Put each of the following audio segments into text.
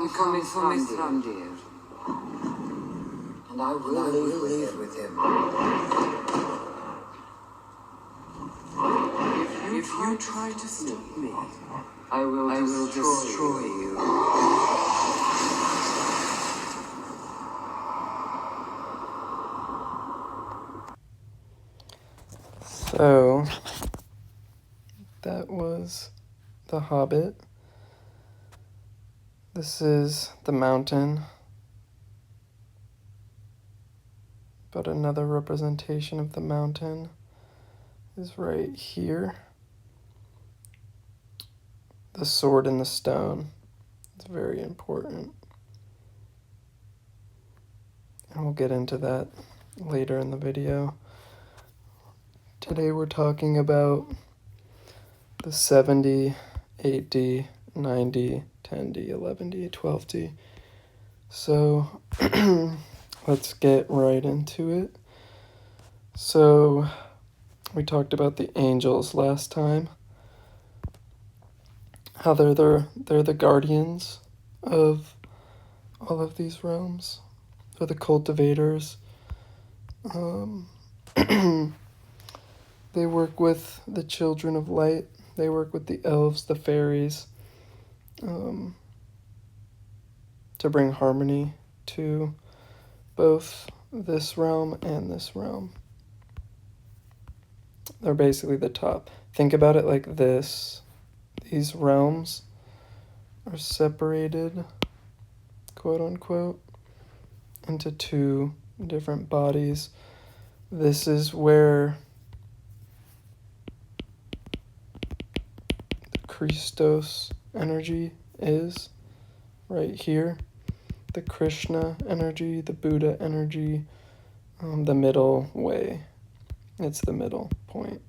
come from Mithrandir, and I will live with him. If you try to stop me, I will destroy you. So, that was The Hobbit. This is the mountain, but another representation of the mountain is right here. The sword and the stone. It's very important. And we'll get into that later in the video. Today we're talking about the 7D, 8D, 9D, 10D, 11D, 12D. So let's get right into it. So we talked about the angels last time. How they're the guardians of all of these realms. They're the cultivators. They work with the children of light. They work with the elves, the fairies, to bring harmony to both this realm and this realm. They're basically the top. Think about it like this. These realms are separated, quote unquote, into two different bodies. This is where Christos energy is, right here. The Krishna energy, the Buddha energy, the middle way. It's the middle point.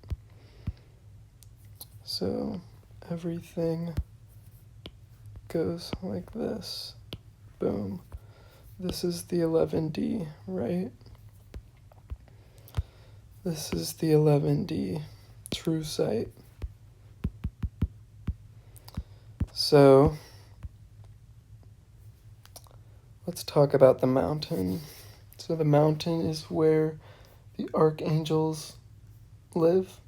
So everything goes like this. Boom. This is the 11D, right? This is the 11D, true sight. So, let's talk about the mountain. So the mountain is where the archangels live.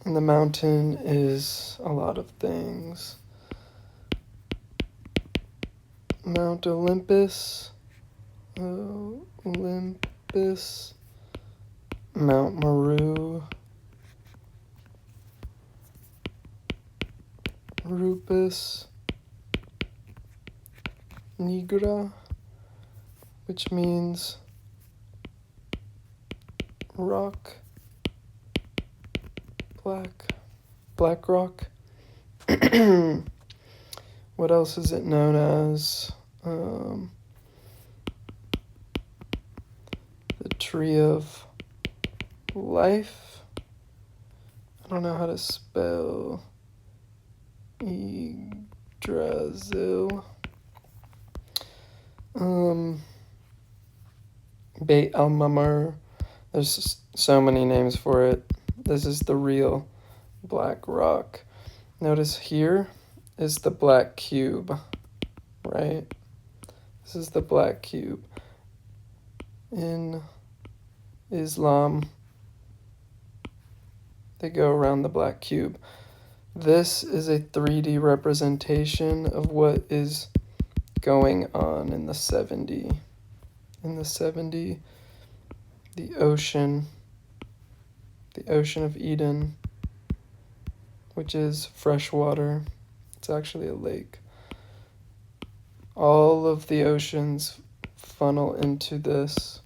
And the mountain is a lot of things. Mount Olympus, Mount Meru, Rupus, Nigra, which means rock, black rock. What else is it known as? The tree of life. I don't know how to spell Yggdrasil. Beit al-Mamar. There's so many names for it. This is the real black rock. Notice here is the black cube, right? This is the black cube. In Islam, they go around the black cube. This is a 3D representation of what is going on in the 7D. In the 7D, the ocean of Eden, which is fresh water. It's actually a lake. All of the oceans funnel into this.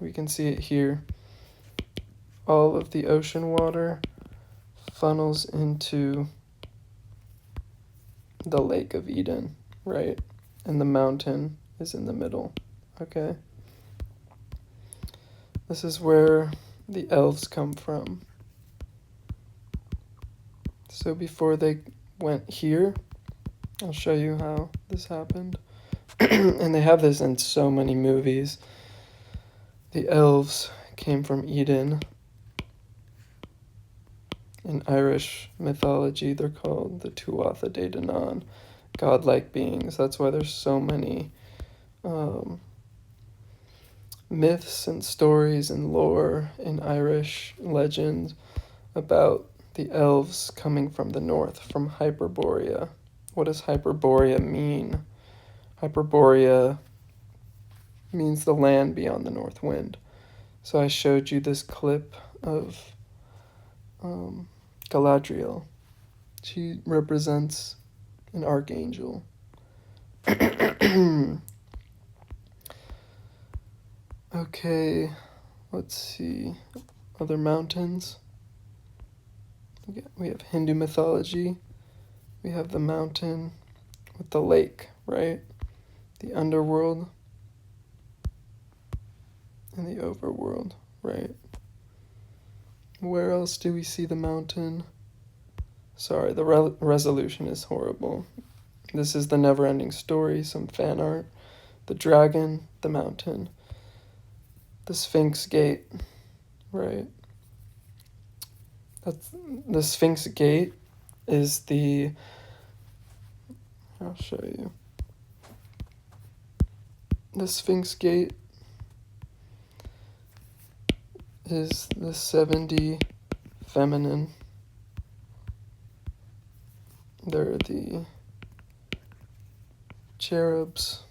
We can see it here. All of the ocean water funnels into the Lake of Eden, right? And the mountain is in the middle, okay? This is where the elves come from. So before they went here, I'll show you how this happened. And they have this in so many movies. The elves came from Eden In Irish mythology, they're called the Tuatha De Danann, godlike beings. That's why there's so many myths and stories and lore in Irish legends about the elves coming from the north, from Hyperborea. What does Hyperborea mean? Hyperborea means the land beyond the north wind. So I showed you this clip of Galadriel. She represents an archangel. Okay, let's see. Other mountains. We have Hindu mythology. We have the mountain with the lake, right? The underworld and the overworld, right? Where else do we see the mountain? Sorry, the resolution is horrible. This is the never-ending story, some fan art. The dragon, the mountain. The Sphinx Gate, right? The Sphinx Gate is I'll show you. The Sphinx Gate is the 7D feminine. They're the cherubs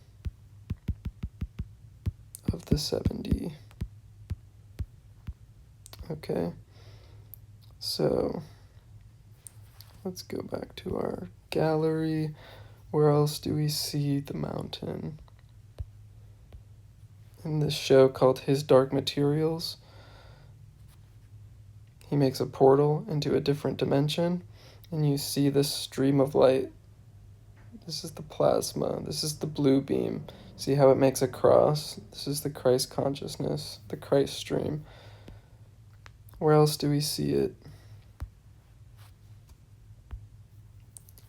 of the 7D. Okay, so let's go back to our gallery. Where else do we see the mountain? In this show called His Dark Materials, he makes a portal into a different dimension, and you see this stream of light. This is the plasma. This is the blue beam. See how it makes a cross? This is the Christ consciousness, the Christ stream. Where else do we see it?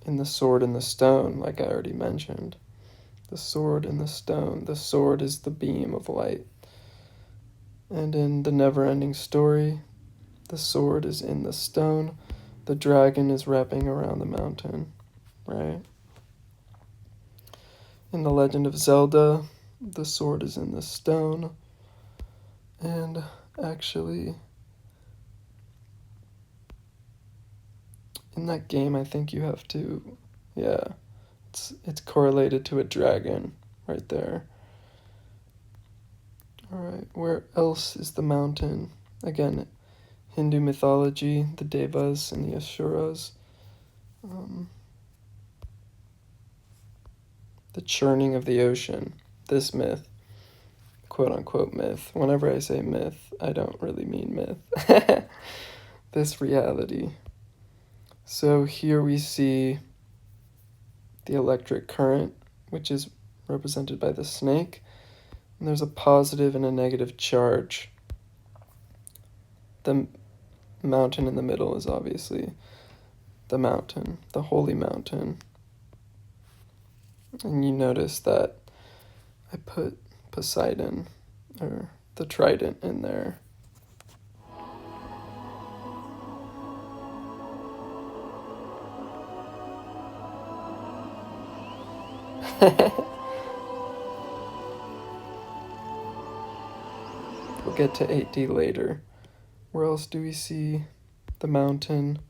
In the sword and the stone, like I already mentioned. The sword and the stone. The sword is the beam of light. And in the never-ending story, the sword is in the stone. The dragon is wrapping around the mountain, right? In the Legend of Zelda, the sword is in the stone. And actually, in that game, I think you have to, it's correlated to a dragon right there. All right, where else is the mountain? Again, Hindu mythology, the Devas and the Asuras. The churning of the ocean, this myth, quote-unquote myth. Whenever I say myth, I don't really mean myth. This reality. So here we see the electric current, which is represented by the snake. And there's a positive and a negative charge. The mountain in the middle is obviously the mountain, the holy mountain. And you notice that I put Poseidon, or the trident, in there. We'll get to 8D later. Where else do we see the mountain?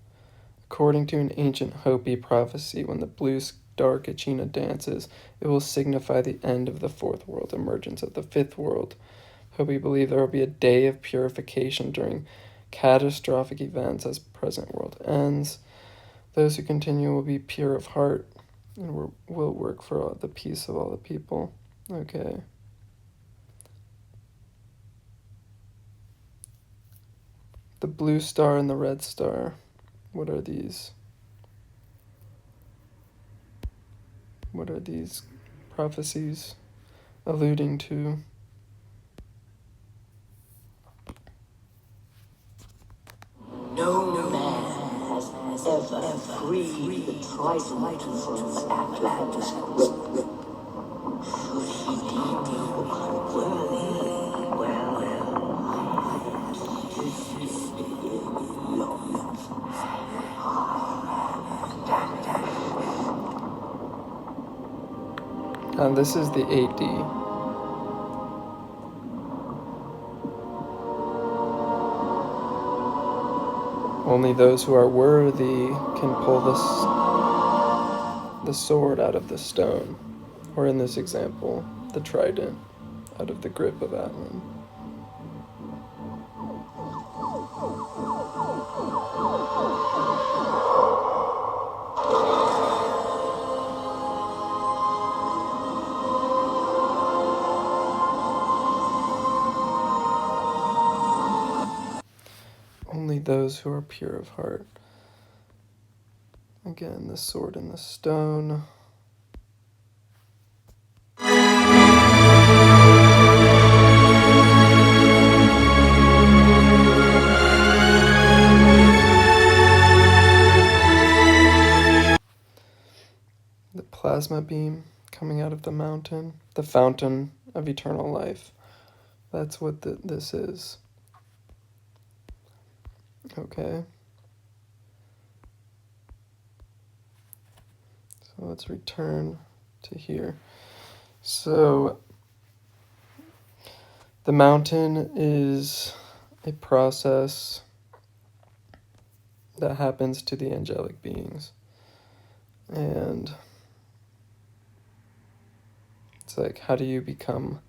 According to an ancient Hopi prophecy, when the blue star Kachina dances, it will signify the end of the fourth world, emergence of the fifth world. Hopi believe there will be a day of purification during catastrophic events as present world ends. Those who continue will be pure of heart and will work for the peace of all the people. Okay. The blue star and the red star. What are these? What are these prophecies alluding to? No man has ever freed the trident from Atlantis' grip. Should he deem you unworthy, well, I have to long. And this is the 8D. Only those who are worthy can pull the sword out of the stone, or in this example, the trident out of the grip of Atlan. Only those who are pure of heart. Again, the sword and the stone. The plasma beam coming out of the mountain, the fountain of eternal life. That's what this is. Okay. So let's return to here. So the mountain is a process that happens to the angelic beings. And it's like, how do you become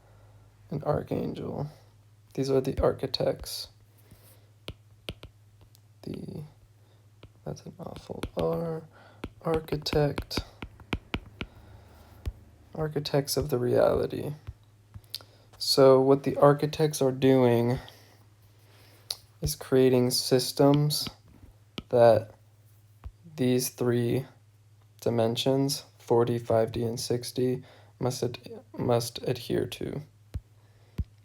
an archangel? These are the architects. That's an awful R. Architect. Architects of the reality. So what the architects are doing is creating systems that these three dimensions, 4D, 5D, and 6D, must adhere to.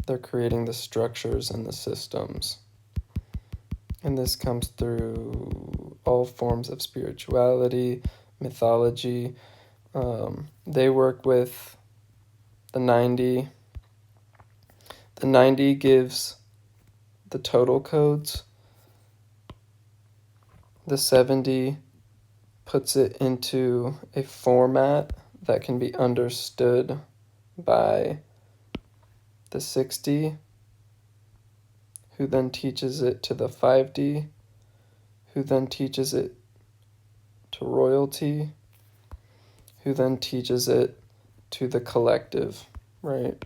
They're creating the structures and the systems. And this comes through all forms of spirituality, mythology. They work with the 9D. The 9D gives the total codes. The 7D puts it into a format that can be understood by the 6D, who then teaches it to the 5D, who then teaches it to royalty, who then teaches it to the collective, right?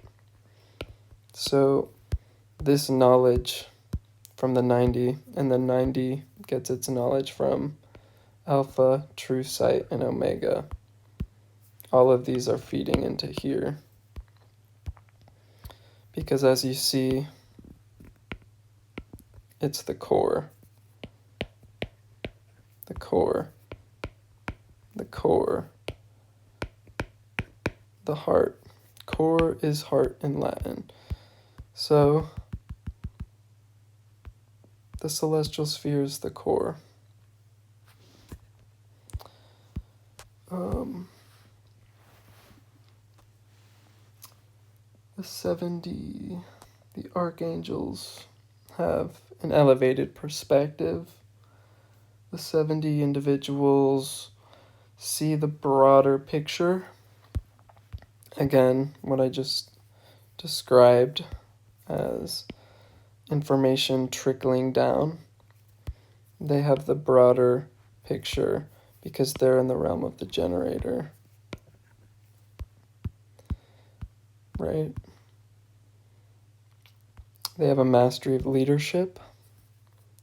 So this knowledge from the 9D, and the 9D gets its knowledge from Alpha, True Sight, and Omega. All of these are feeding into here. Because as you see, it's the core. The core. The core. The heart. Core is heart in Latin. So the celestial sphere is the core. The 7D, the archangels, have an elevated perspective. The 7D individuals see the broader picture. Again, what I just described as information trickling down. They have the broader picture because they're in the realm of the generator. Right? They have a mastery of leadership.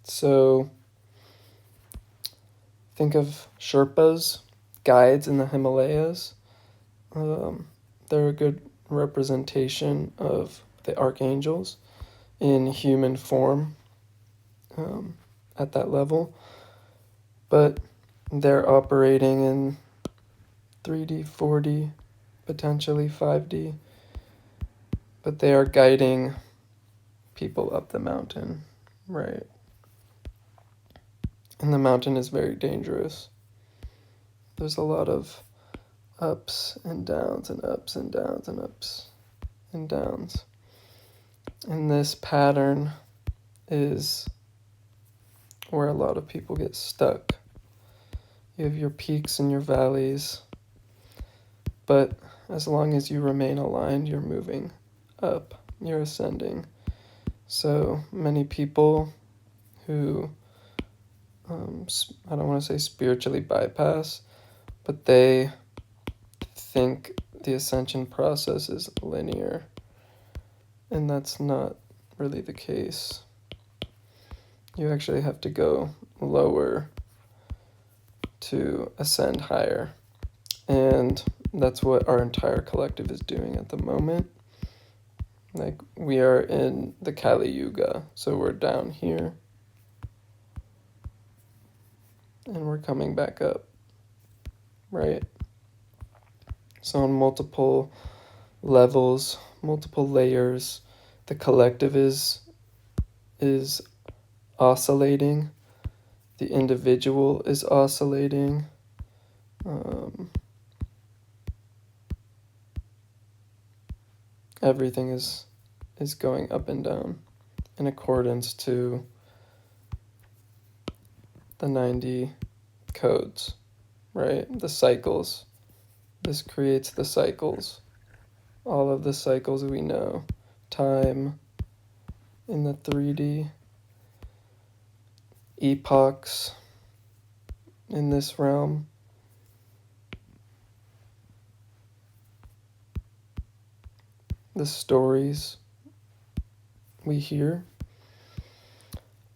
So think of Sherpas, guides in the Himalayas. They're a good representation of the archangels in human form at that level. But they're operating in 3D, 4D, potentially 5D. But they are guiding people up the mountain, right? And the mountain is very dangerous. There's a lot of ups and downs and ups and downs and ups and downs. And this pattern is where a lot of people get stuck. You have your peaks and your valleys, but as long as you remain aligned, you're moving up, you're ascending. So many people who, I don't want to say spiritually bypass, but they think the ascension process is linear, and that's not really the case. You actually have to go lower to ascend higher, and that's what our entire collective is doing at the moment. Like, we are in the Kali Yuga, so we're down here, and we're coming back up, right? So on multiple levels, multiple layers, the collective is oscillating, the individual is oscillating. Everything is going up and down in accordance to the 90 codes, right? The cycles. This creates the cycles. All of the cycles we know. Time in the 3D. Epochs in this realm. The stories we hear.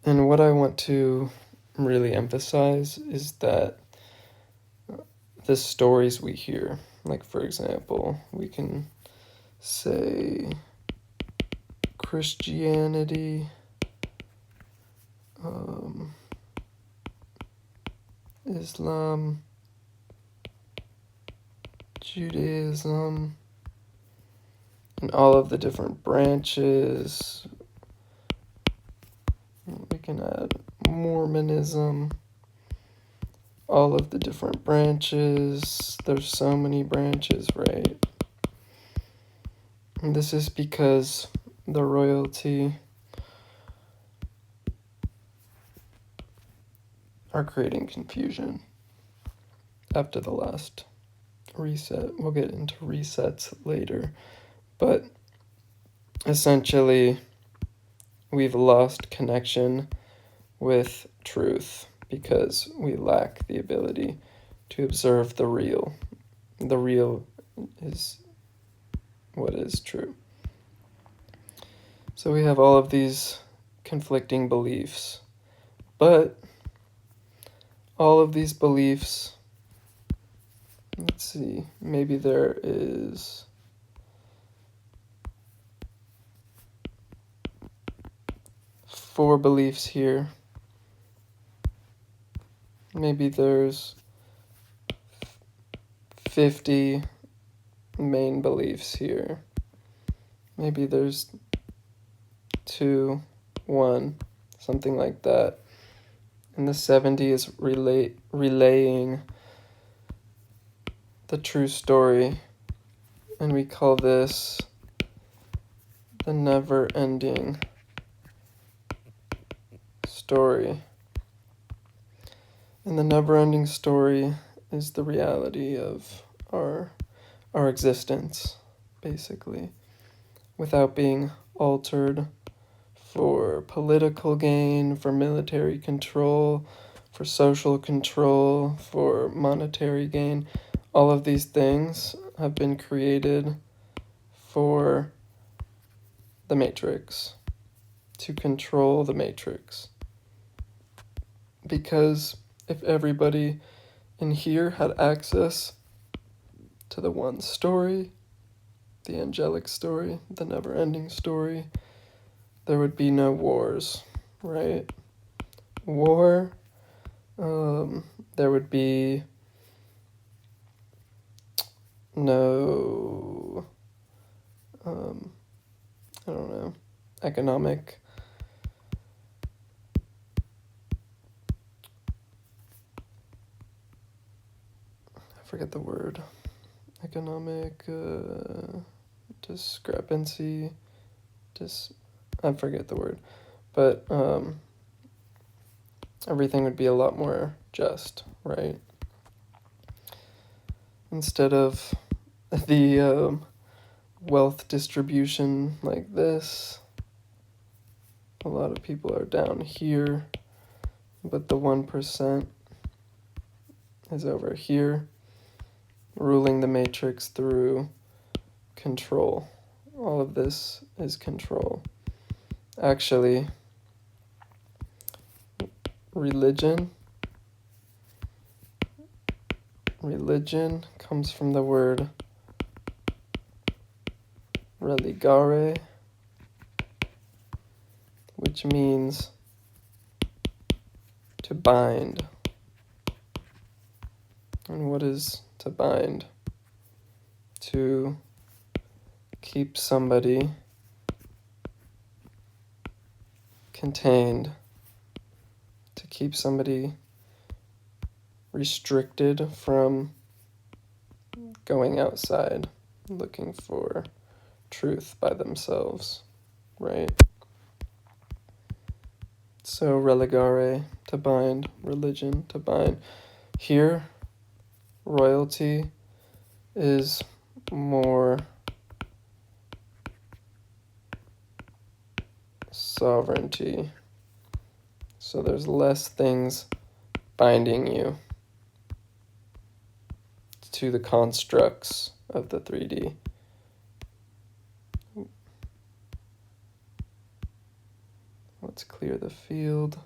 And what I want to really emphasize is that the stories we hear, like for example, we can say Christianity, Islam, Judaism, and all of the different branches. We can add Mormonism, all of the different branches. There's so many branches, right? And this is because the royalty are creating confusion after the last reset. We'll get into resets later. But essentially, we've lost connection with truth because we lack the ability to observe the real. The real is what is true. So we have all of these conflicting beliefs, but all of these beliefs, let's see, maybe there is four beliefs here. Maybe there's 50 main beliefs here. Maybe there's 2, 1, something like that. And the 7D is relaying the true story. And we call this the never-ending story. And the never-ending story is the reality of our existence, basically, without being altered for political gain, for military control, for social control, for monetary gain. All of these things have been created for the Matrix, to control the Matrix. Because if everybody in here had access to the one story, the angelic story, the never-ending story, there would be no wars, right? War, there would be no, I don't know, economic, I forget the word, economic discrepancy, I forget the word, but everything would be a lot more just, right? Instead of the wealth distribution like this. A lot of people are down here, but the 1% is over here, ruling the matrix through control. All of this is control. Actually, religion comes from the word religare, which means to bind. And what is to bind? To keep somebody contained, to keep somebody restricted from going outside, looking for truth by themselves, right? So religare, to bind, religion, to bind. Here, royalty is more sovereignty. So there's less things binding you to the constructs of the 3D. Let's clear the field.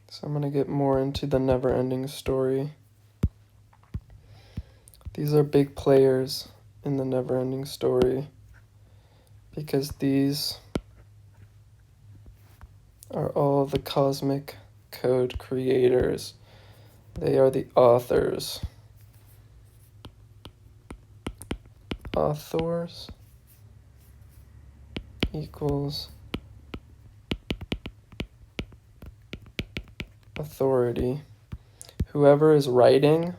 So I'm going to get more into the never-ending story. These are big players in the never-ending story because these are all the cosmic code creators. They are the authors. Authors equals authority. Whoever is writing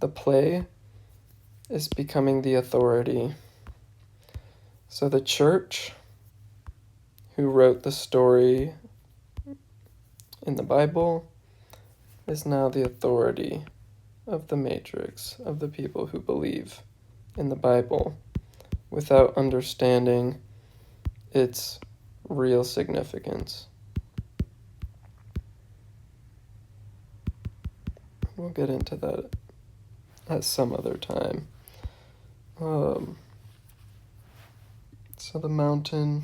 the play is becoming the authority. So the church, who wrote the story in the Bible, is now the authority of the matrix, of the people who believe in the Bible without understanding its real significance. We'll get into that at some other time. So the mountain,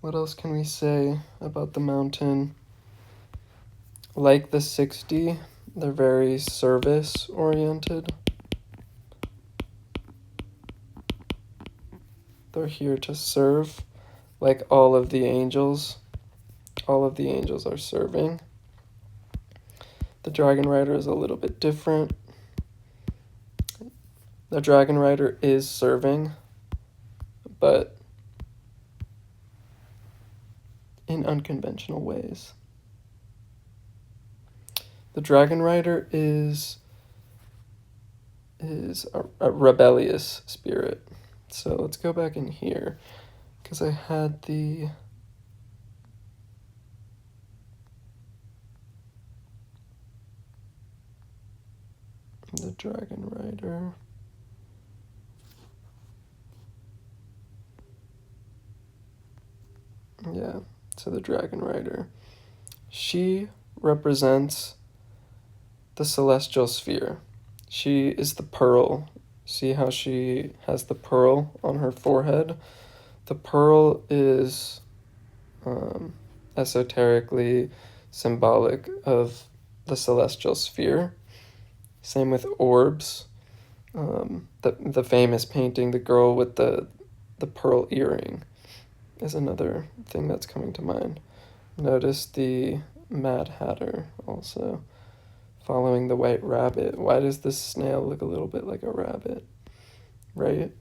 what else can we say about the mountain? Like the 6D, they're very service-oriented. They're here to serve, like all of the angels. All of the angels are serving. The Dragon Rider is a little bit different. The Dragon Rider is serving, but in unconventional ways. The Dragon Rider is a rebellious spirit. So let's go back in here, because I had the Dragon Rider. Yeah, so the Dragon Rider. She represents the celestial sphere. She is the pearl. See how she has the pearl on her forehead? The pearl is esoterically symbolic of the celestial sphere. Same with orbs. The famous painting, the girl with the pearl earring, is another thing that's coming to mind. Notice the Mad Hatter also, following the white rabbit. Why does this snail look a little bit like a rabbit, right?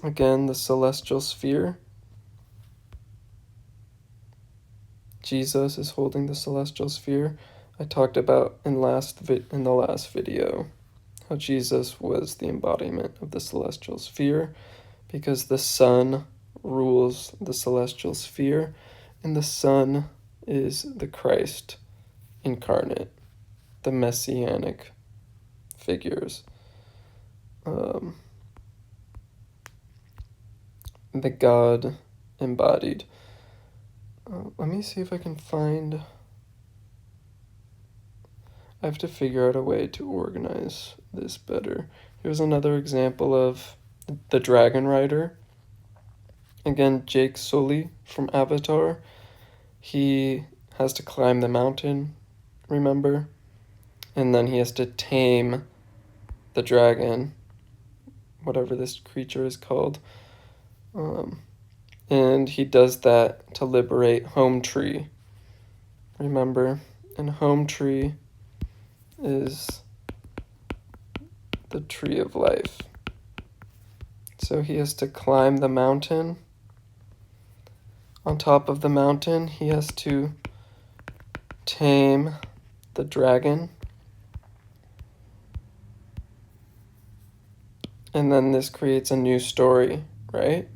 Again, the celestial sphere. Jesus is holding the celestial sphere. I talked about in the last video how Jesus was the embodiment of the celestial sphere. because the sun rules the celestial sphere, and the sun is the Christ incarnate, the messianic figures. The God embodied. Let me see if I can find... I have to figure out a way to organize this better. Here's another example of the Dragon Rider. Again, Jake Sully from Avatar. He has to climb the mountain, remember? And then he has to tame the dragon, whatever this creature is called. And he does that to liberate Home Tree. Remember? And Home Tree is the tree of life. So he has to climb the mountain. On top of the mountain, he has to tame the dragon. And then this creates a new story, right?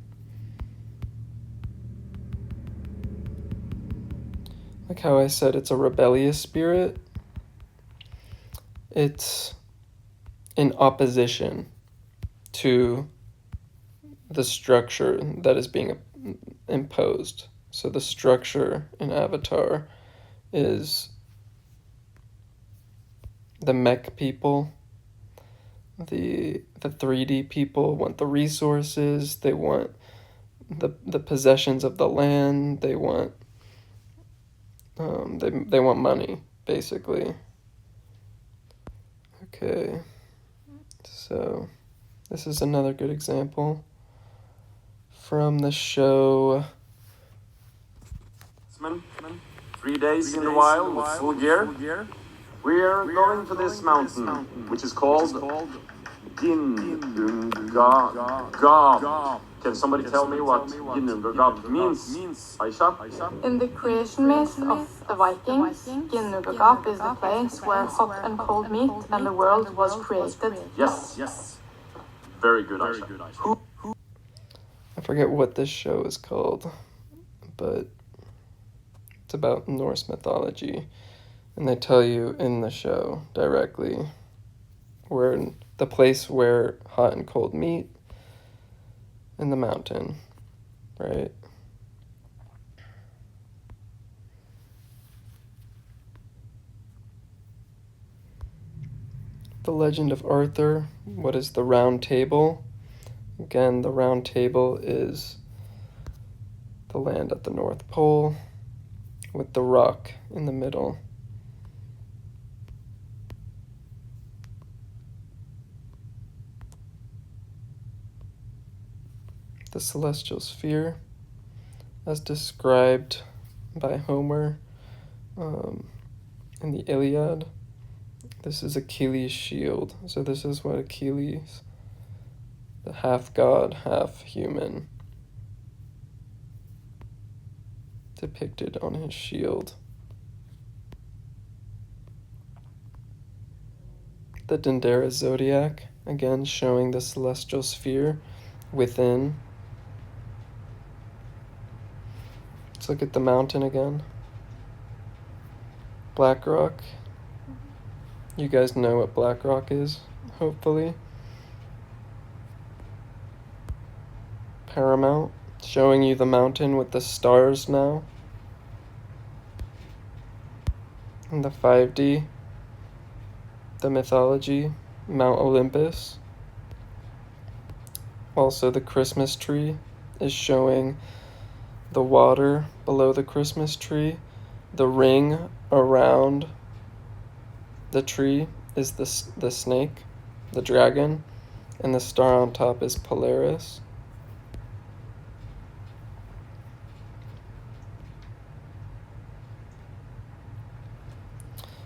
Like how I said it's a rebellious spirit. It's in opposition to the structure that is being imposed. So the structure in Avatar is the mech people. The 3D people want the resources, they want the possessions of the land, they want they want money, basically. Okay, so this is another good example from the show 3 days in the wild with full gear. We are going to this mountain, which is called Ginnungagap. Can somebody tell me what Ginnungagap means? Aisha? In the creation myth of the Vikings, Ginnungagap is the place where hot and cold meet and the world was created. Yes. Very good, Aisha. I forget what this show is called, but it's about Norse mythology, and they tell you in the show directly where the place where hot and cold meet in the mountain, right? The Legend of Arthur. What is the Round Table? Again, the Round Table is the land at the North Pole with the rock in the middle. The celestial sphere, as described by Homer in the Iliad. This is Achilles' shield. So this is what Achilles, the half god, half human, depicted on his shield. The Dendera zodiac, again showing the celestial sphere within. Let's look at the mountain again. Black Rock. You guys know what Black Rock is, hopefully. Paramount, showing you the mountain with the stars now. And the 5D, the mythology, Mount Olympus. Also, the Christmas tree is showing the water below the Christmas tree. The ring around the tree is the snake, the dragon, and the star on top is Polaris.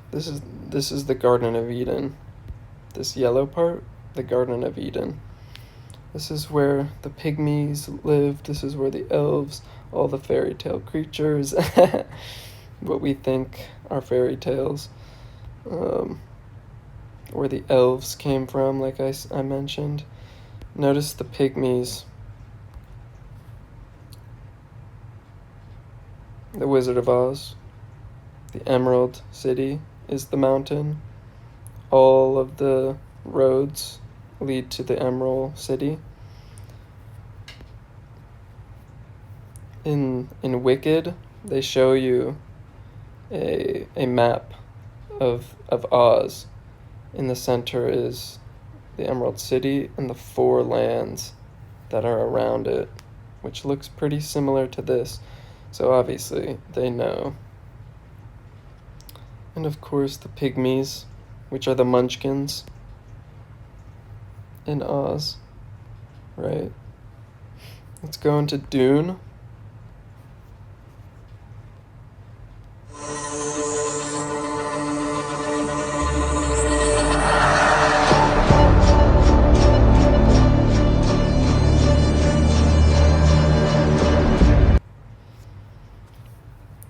This is the Garden of Eden. This yellow part, the Garden of Eden. This is where the pygmies lived. This is where the elves, all the fairy tale creatures, what we think are fairy tales, where the elves came from, like I mentioned. Notice the pygmies the Wizard of Oz. The Emerald City is the mountain. All of the roads lead to the Emerald City. In Wicked, they show you a map of Oz. In the center is the Emerald City and the 4 lands that are around it, which looks pretty similar to this. So obviously they know. And of course the pygmies, which are the munchkins in Oz, right? Let's go into Dune.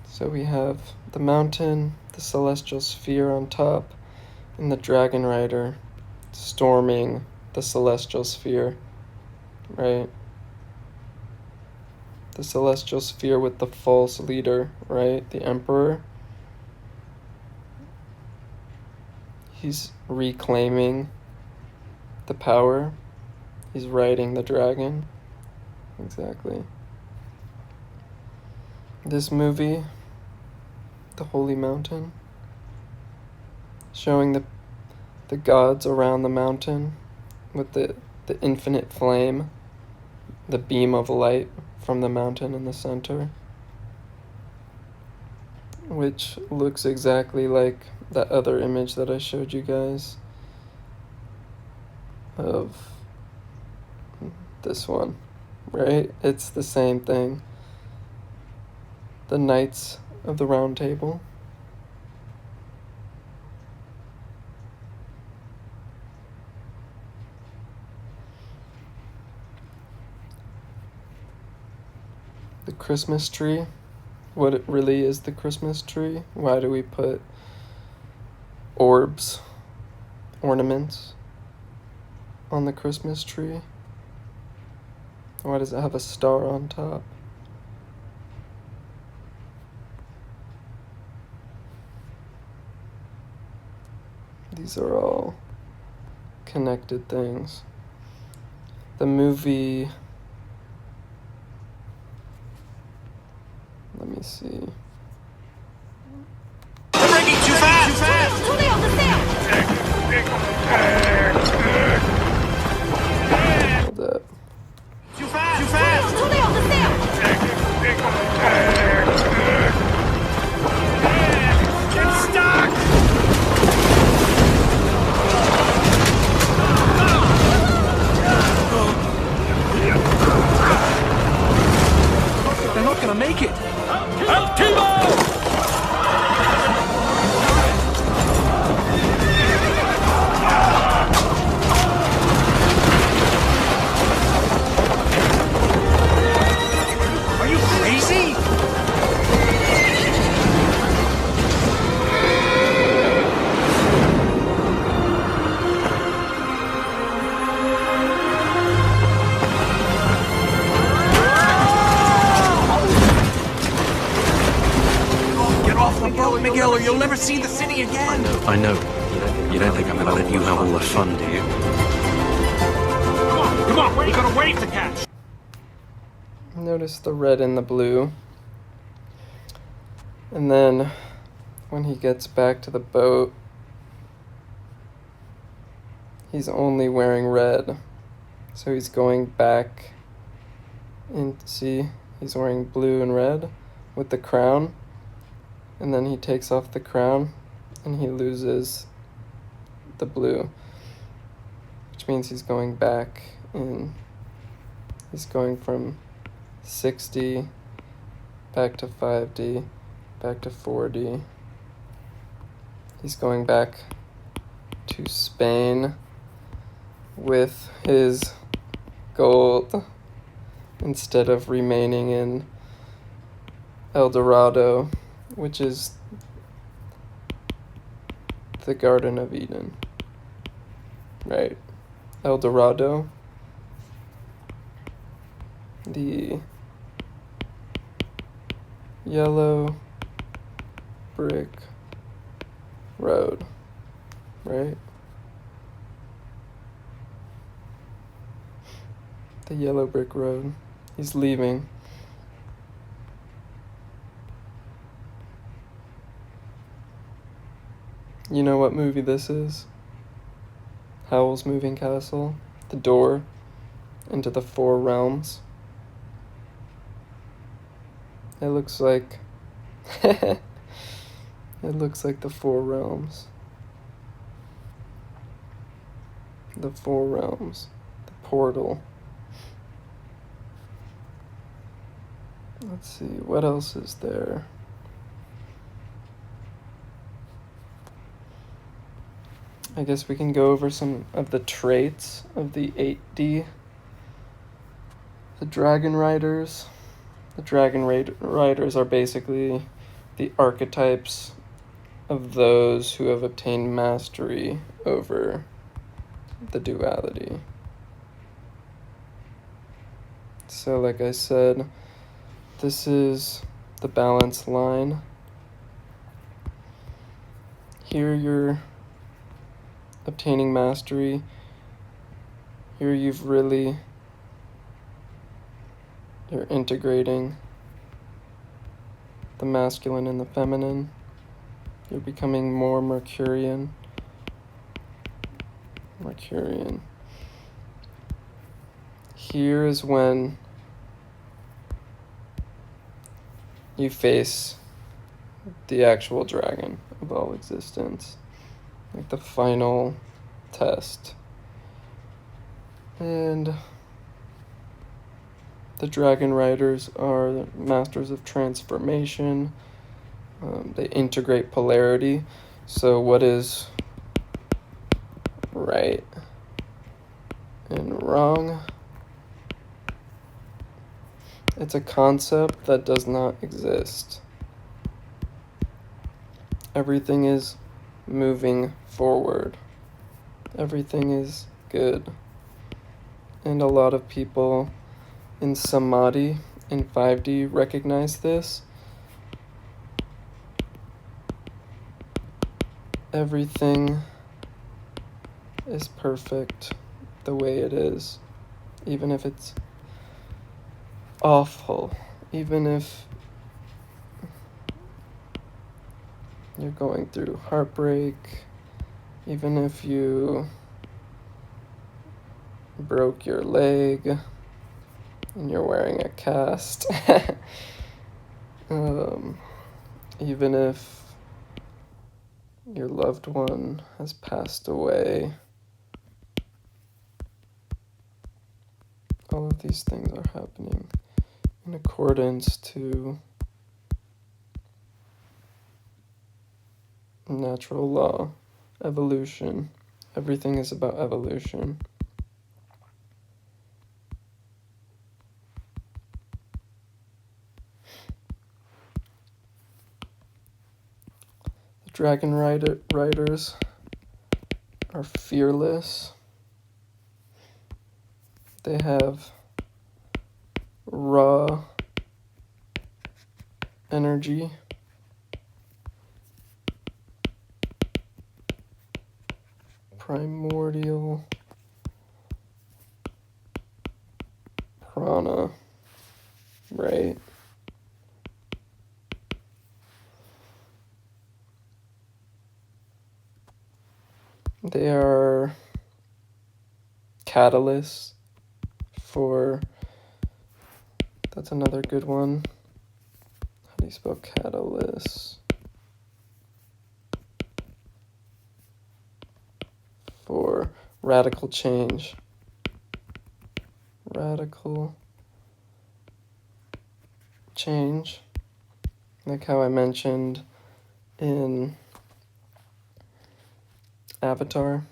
So we have the mountain, the celestial sphere on top, and the dragon rider storming the celestial sphere, right? The celestial sphere with the false leader, right? The emperor. He's reclaiming the power. He's riding the dragon. Exactly. This movie, The Holy Mountain, showing the gods around the mountain with the infinite flame, the beam of light from the mountain in the center, which looks exactly like that other image that I showed you guys of this one, right? It's the same thing. The Knights of the Round Table. The Christmas tree. What it really is the Christmas tree? Why do we put orbs, ornaments on the Christmas tree? Why does it have a star on top? These are all connected things. The movie, let me see. Breaking too fast! Hold up. Too fast! Get stuck! They're not gonna make it! Help Timo! Are you crazy? Get off the boat, Miguel, or you'll never see the city again. I know. You don't think I'm gonna let you have all the fun, do you? Come on, we got a wave to catch. Notice the red and the blue. And then when he gets back to the boat, he's only wearing red. So he's going back and see, he's wearing blue and red with the crown. And then he takes off the crown and he loses the blue, which means he's going back in. He's going from 6D back to 5D, back to 4D. He's going back to Spain with his gold instead of remaining in El Dorado, which is the Garden of Eden, right? El Dorado, yellow brick road, right? The yellow brick road. He's leaving. You know what movie this is? Howl's Moving Castle. The door into the Four Realms. It looks like it looks like the Four Realms. The Four Realms. The portal. Let's see, what else is there? I guess we can go over some of the traits of the 8D. The Dragon Riders. The Dragon Riders are basically the archetypes of those who have obtained mastery over the duality. So like I said, this is the balance line. Here you're obtaining mastery. Here you're integrating the masculine and the feminine. You're becoming more Mercurian. Here is when you face the actual dragon of all existence, like the final test. And the Dragon Riders are the masters of transformation. They integrate polarity. So what is right and wrong? It's a concept that does not exist. Everything is moving forward. Everything is good. And a lot of people in Samadhi, in 5D, recognize this. Everything is perfect the way it is, even if it's awful, even if you're going through heartbreak, even if you broke your leg and you're wearing a cast, even if your loved one has passed away. All of these things are happening in accordance to natural law, evolution. Everything is about evolution. The Dragon Riders are fearless. They have raw energy. Primordial prana, right? They are catalysts for, that's another good one. How do you spell catalyst? For radical change. Radical change. Like how I mentioned in Avatar,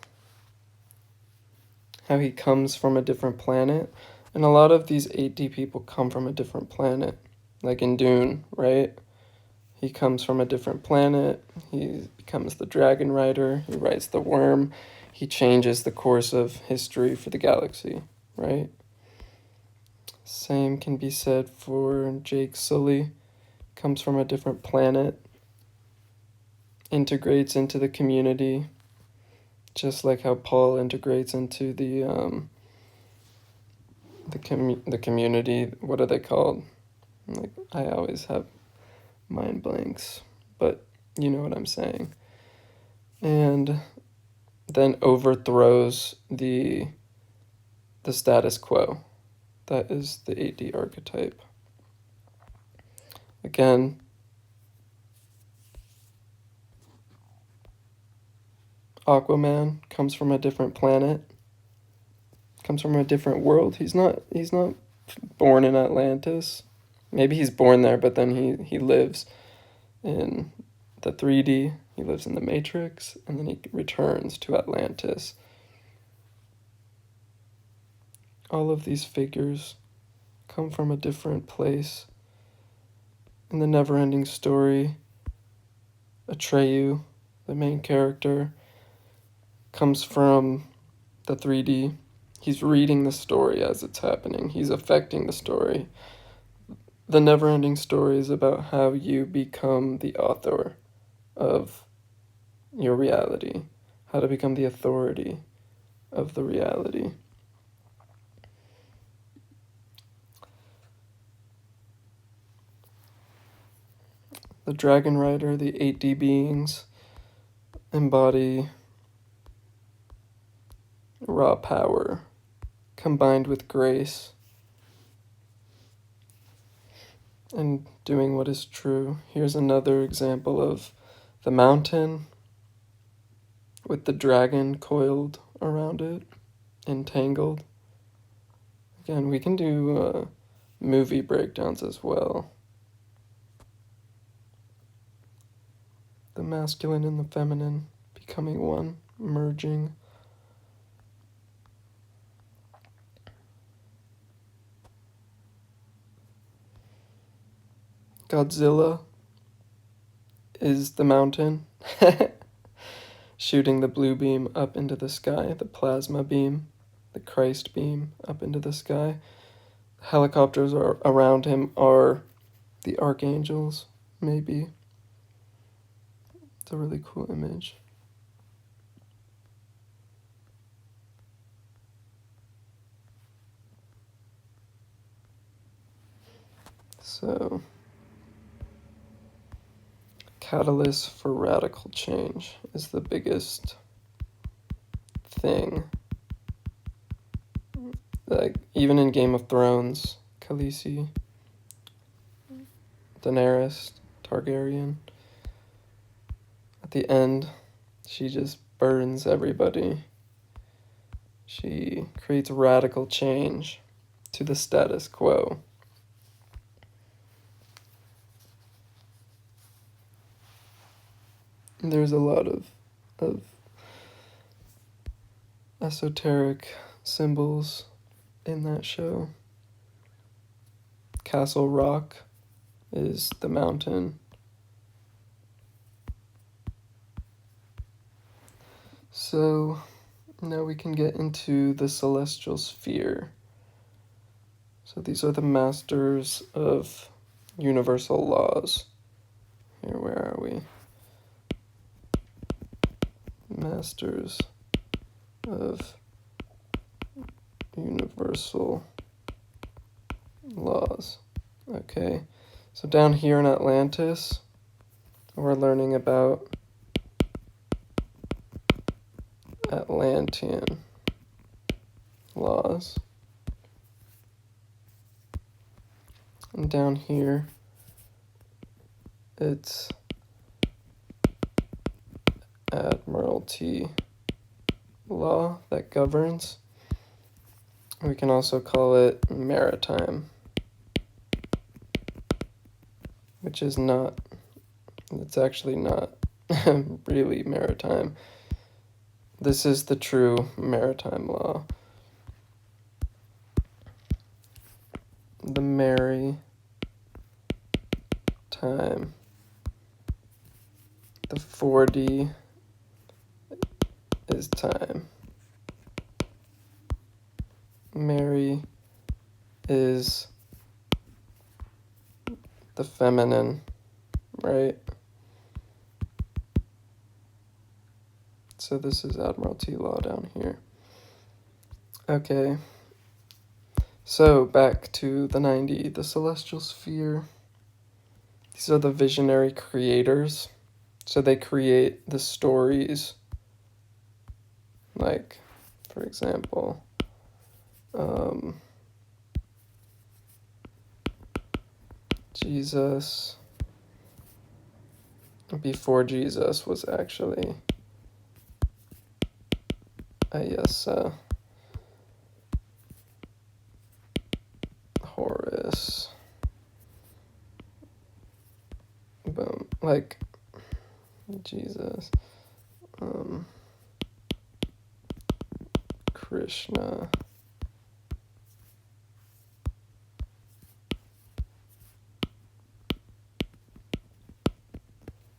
how he comes from a different planet. And a lot of these 8D people come from a different planet. Like in Dune, right? He comes from a different planet. He becomes the Dragon Rider. He rides the worm. He changes the course of history for the galaxy, right? Same can be said for Jake Sully. comes from a different planet, integrates into the community, just like how Paul integrates into the community. What are they called? Like, I always have mind blanks, but you know what I'm saying. And then overthrows the status quo. That is the 8D archetype. Again, Aquaman comes from a different planet, comes from a different world. He's not born in Atlantis. Maybe he's born there, but then he lives in the 3D. He lives in the Matrix, and then he returns to Atlantis. All of these figures come from a different place. In the never-ending story, Atreyu, the main character, comes from the 3D. He's reading the story as it's happening. He's affecting the story. The never-ending story is about how you become the author of your reality, how to become the authority of the reality. The Dragon Rider, the 8D beings, embody raw power combined with grace and doing what is true. Here's another example of the mountain with the dragon coiled around it, entangled. Again, we can do movie breakdowns as well. The masculine and the feminine becoming one, merging. Godzilla is the mountain, shooting the blue beam up into the sky, the plasma beam, the Christ beam up into the sky. Helicopters around him are the archangels, maybe. It's a really cool image. So, catalyst for radical change is the biggest thing. Like, even in Game of Thrones, Khaleesi, Daenerys, Targaryen, at the end, she just burns everybody. She creates radical change to the status quo. There's a lot of esoteric symbols in that show. Castle Rock is the mountain. So now we can get into the celestial sphere. So these are the masters of universal laws. Here, where are we? Masters of universal laws. Okay, so down here in Atlantis, we're learning about Atlantean laws. And down here, it's Admiralty law that governs. We can also call it maritime, which is not, it's actually not really maritime. This is the true maritime law. The maritime. The 4D is time. Mary is the feminine right? So this is Admiralty law down here. Okay. So back to the 9D, the celestial sphere. These are the visionary creators. So they create the stories. Like, for example, Jesus, before Jesus was actually, Horus. Boom. Like, Jesus. Krishna.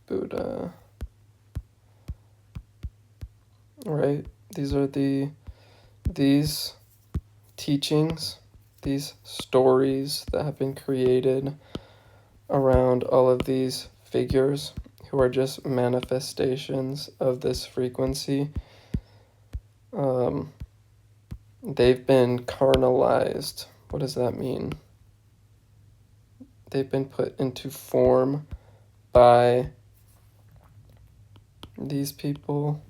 Buddha. Right? These are these teachings, these stories that have been created around all of these figures who are just manifestations of this frequency. They've been carnalized. What does that mean? They've been put into form by these people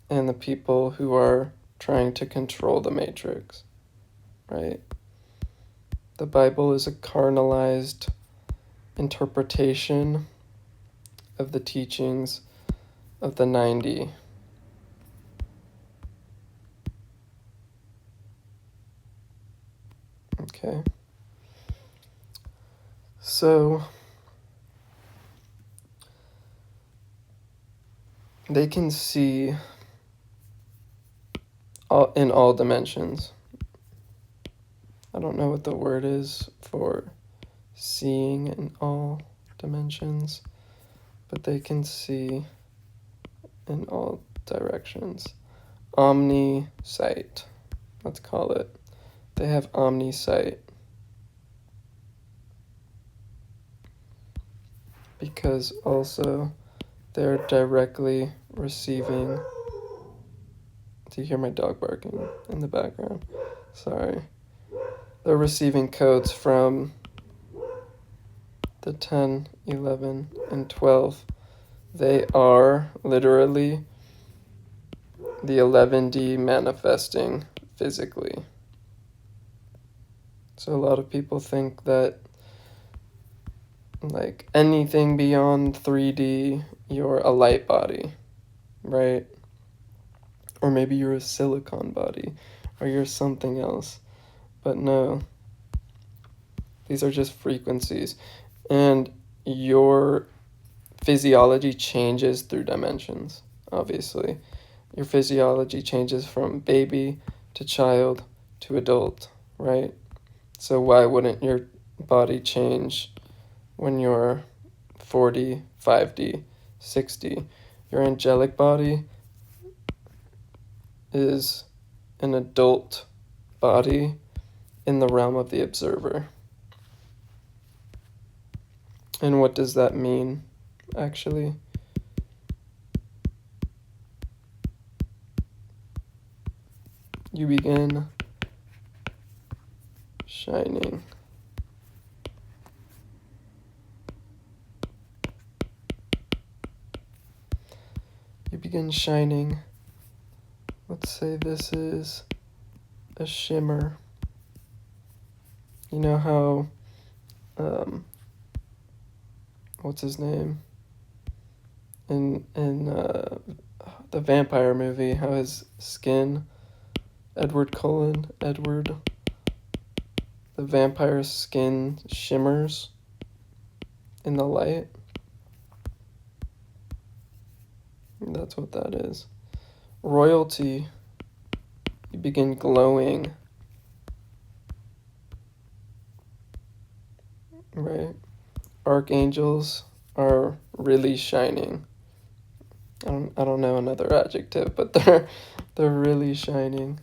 and the people who are trying to control the matrix, right? The Bible is a carnalized interpretation of the teachings of the 9D. Okay. So they can see in all dimensions. I don't know what the word is for seeing in all dimensions, but they can see in all directions. Omni-sight, let's call it. They have omni-sight because also they're directly receiving. Do you hear my dog barking in the background? Sorry. They're receiving codes from the 10, 11, and 12. They are literally the 11D manifesting physically. So a lot of people think that like anything beyond 3D, you're a light body, right? Or maybe you're a silicon body, or you're something else. But no, these are just frequencies. And your physiology changes through dimensions, obviously. Your physiology changes from baby to child to adult, right? So why wouldn't your body change when you're 40, 5D, 6D? Your angelic body is an adult body in the realm of the observer. And what does that mean, actually? You begin shining. You begin shining. Let's say this is a shimmer. You know how, what's his name? In the vampire movie, how his skin, Edward, the vampire's skin shimmers in the light. That's what that is. Royalty, you begin glowing, right? Archangels are really shining. I don't know another adjective, but they're really shining.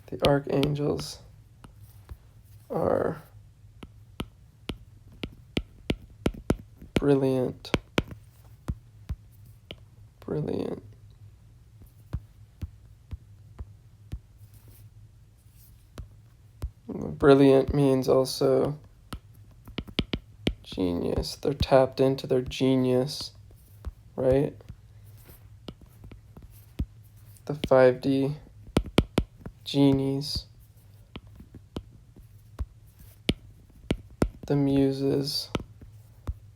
The archangels are brilliant. Brilliant. Brilliant means also genius. They're tapped into their genius, right? The 5D genies, the muses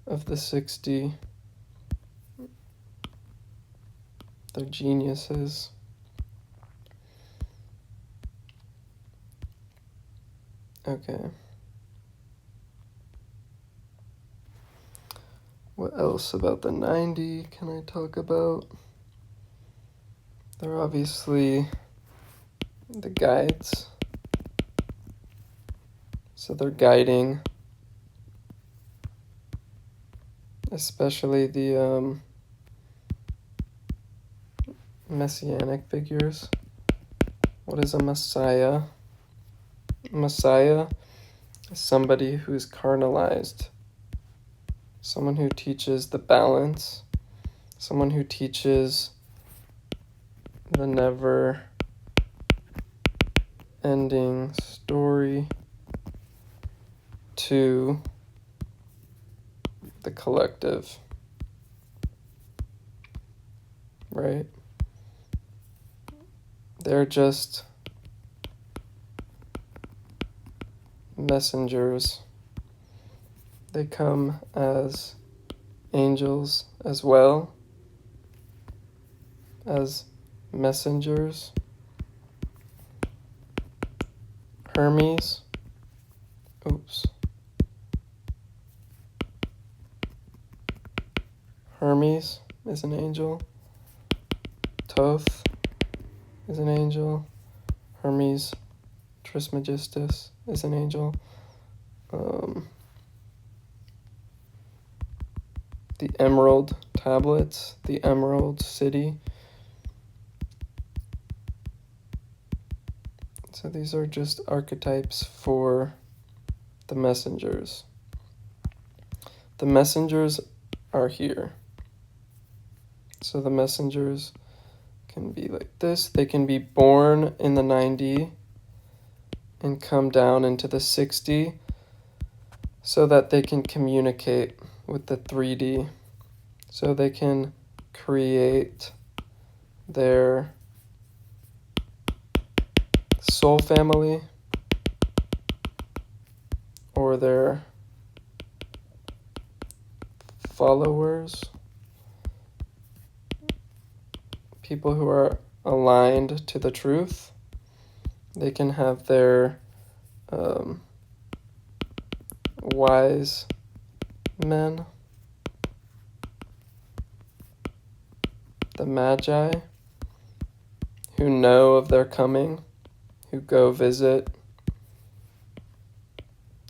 of the 6D, they're geniuses. Okay. What else about the 90 can I talk about? They're obviously the guides. So they're guiding, especially the messianic figures. What is a Messiah? Messiah is somebody who's carnalized, someone who teaches the balance, someone who teaches the never-ending story to the collective, right? They're just messengers. They come as angels as well as messengers. Hermes, Hermes is an angel. Thoth is an angel. Hermes Trismegistus is an angel. The Emerald Tablets, the Emerald City. So these are just archetypes for the messengers. The messengers are here. So the messengers can be like this. They can be born in the 9D and come down into the 6D so that they can communicate with the 3D. So they can create their soul family or their followers, people who are aligned to the truth. They can have their wise men, the magi, who know of their coming, who go visit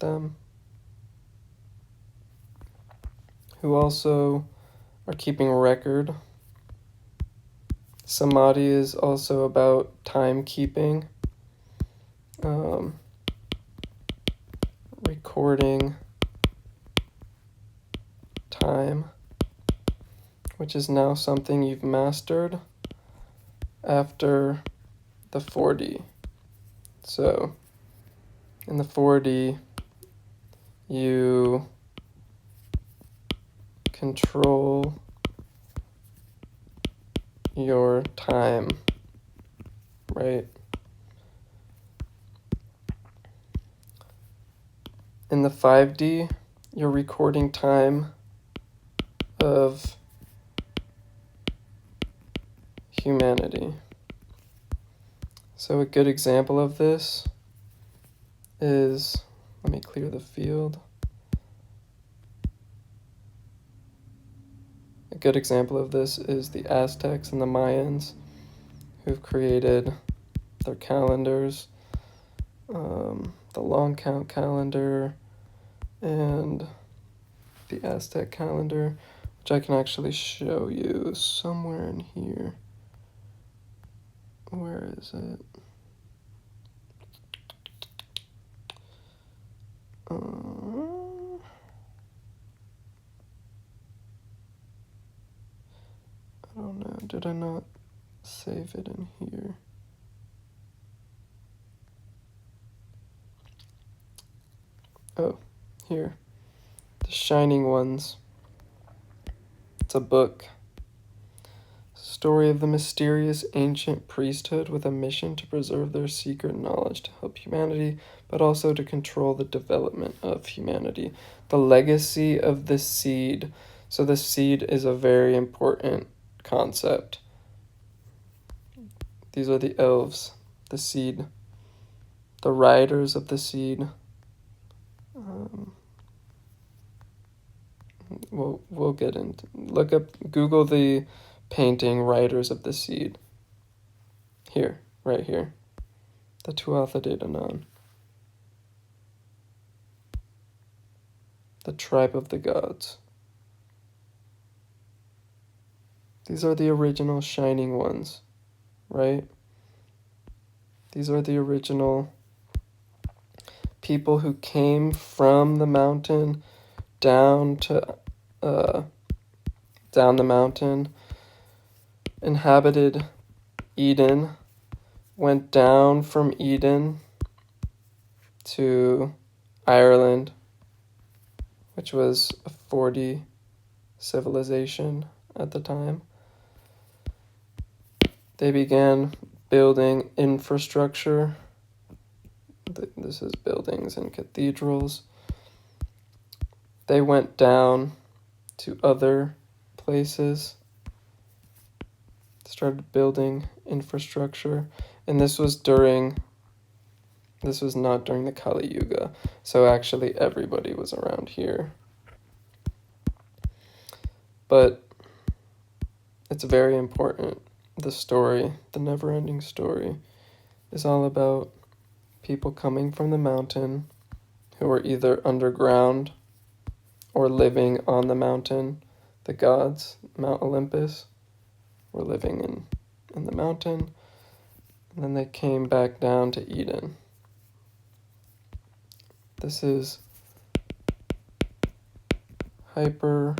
them, who also are keeping record. Samadhi is also about timekeeping, recording time, which is now something you've mastered after the 4D. So in the 4D, you control your time, right? In the 5D, you're recording time of humanity. So a good example of this is, let me clear the field. A good example of this is the Aztecs and the Mayans, who've created their calendars, the long count calendar and the Aztec calendar, which I can actually show you somewhere in here. Where is it? did I not save it in here? Oh, here. The Shining Ones. It's a book. Story of the mysterious ancient priesthood with a mission to preserve their secret knowledge to help humanity, but also to control the development of humanity. The legacy of the seed. So the seed is a very important concept. These are the elves, the seed, the riders of the seed. We'll get into, look up, Google the painting Riders of the Seed. Here, right here. The Tuatha De Danann. The tribe of the gods. These are the original Shining Ones, right? These are the original people who came from the mountain down the mountain, inhabited Eden, went down from Eden to Ireland, which was a 4D civilization at the time. They began building infrastructure. This is buildings and cathedrals. They went down to other places, started building infrastructure, and this was not during the Kali Yuga, so actually everybody was around here. But it's very important. The story, the never-ending story, is all about people coming from the mountain who are either underground or living on the mountain. The gods, Mount Olympus, were living in the mountain, and then they came back down to Eden. This is Hyperborea.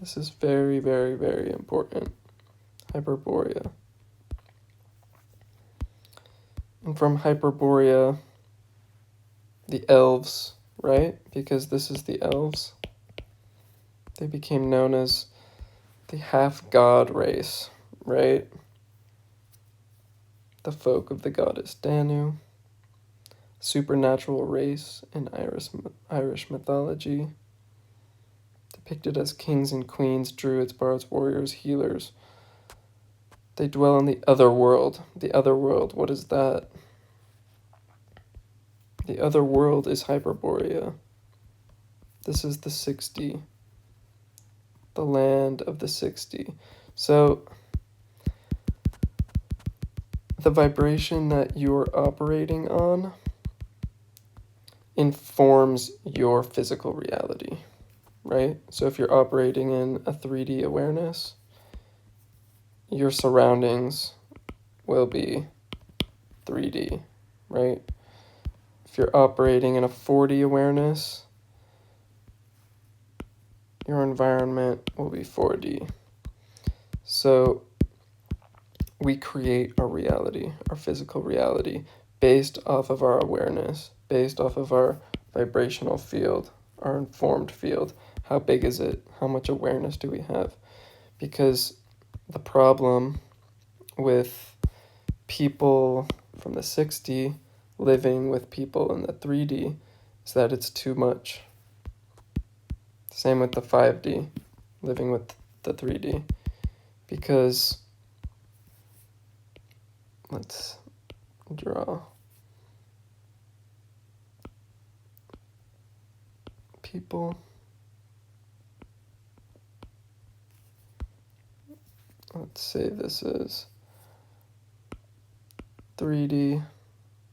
This is very, very, very important. Hyperborea. And from Hyperborea, the elves, right? Because this is the elves. They became known as the half-god race, right? The folk of the goddess Danu. Supernatural race in Irish mythology. Depicted as kings and queens, druids, bards, warriors, healers. They dwell in the other world. The other world, what is that? The other world is Hyperborea. This is the 6D. The land of the 6D. So, the vibration that you're operating on informs your physical reality, right? So if you're operating in a 3D awareness, your surroundings will be 3D, right? If you're operating in a 4D awareness, your environment will be 4D. So we create our reality, our physical reality, based off of our awareness, based off of our vibrational field, our informed field. How big is it? How much awareness do we have? Because the problem with people from the 6D living with people in the 3D is that it's too much. Same with the 5D, living with the 3D. Because, let's draw people. Let's say this is 3D,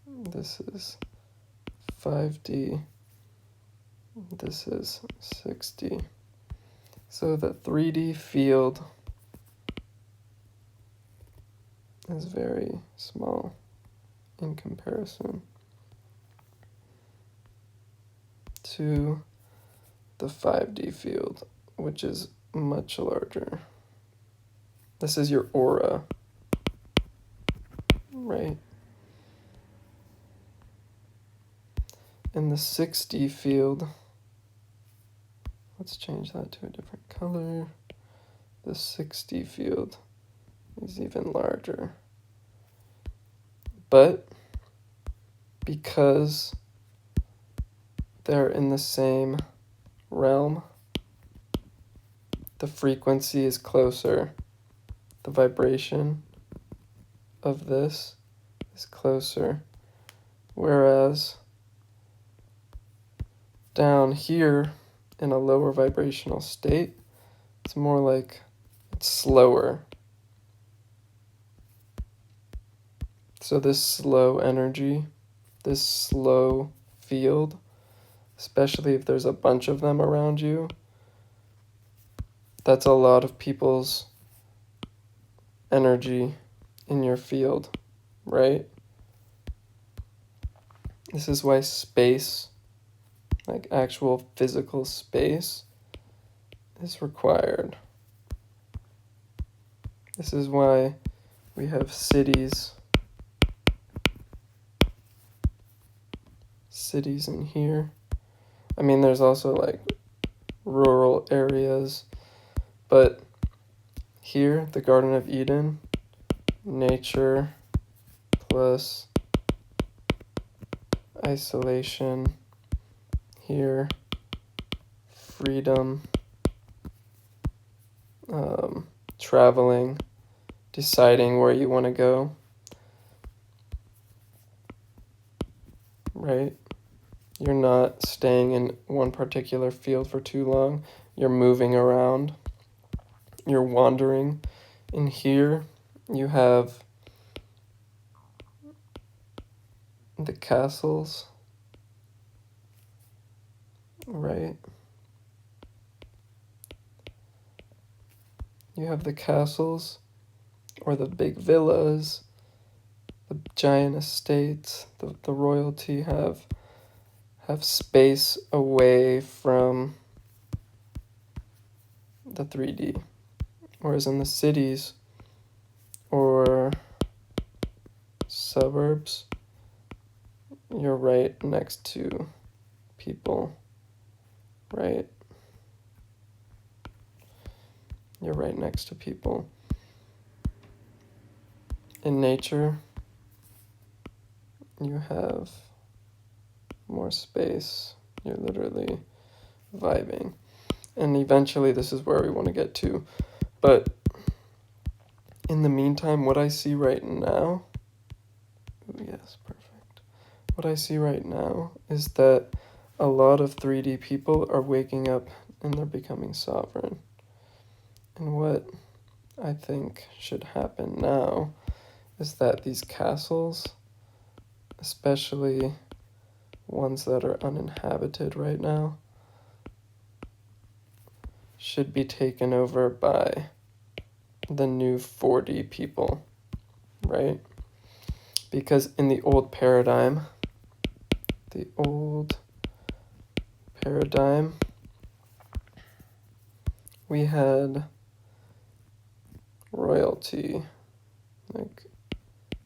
this is 5D, this is 6D. So the 3D field is very small in comparison to the 5D field, which is much larger. This is your aura, right? In the 6D field, let's change that to a different color. The 6D field is even larger. But because they're in the same realm, the frequency is closer. The vibration of this is closer. Whereas down here in a lower vibrational state, it's more like it's slower. So this slow energy, this slow field, especially if there's a bunch of them around you, that's a lot of people's energy in your field, right? This is why space, like actual physical space, is required. This is why we have cities in here. I mean, there's also like rural areas, but here, the Garden of Eden, nature plus isolation. Here, freedom, traveling, deciding where you want to go, right? You're not staying in one particular field for too long. You're moving around. You're wandering. In here, you have the castles, right? You have the castles, or the big villas, the giant estates, the royalty have space away from the 3D. Whereas in the cities or suburbs, you're right next to people, right? You're right next to people. In nature, you have more space. You're literally vibing. And eventually this is where we want to get to. But in the meantime, what I see right now, yes, perfect. What I see right now is that a lot of 3D people are waking up and they're becoming sovereign. And what I think should happen now is that these castles, especially ones that are uninhabited right now, should be taken over by the new 4D people, right? Because in the old paradigm, we had royalty, like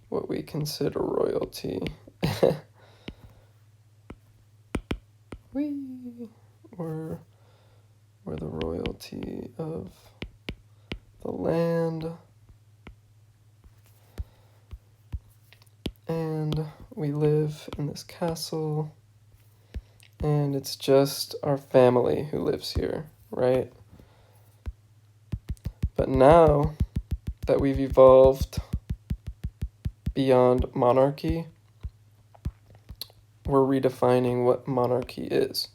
what we consider royalty. We're the royalty of the land, and we live in this castle, and it's just our family who lives here, right? But now that we've evolved beyond monarchy, we're redefining what monarchy is.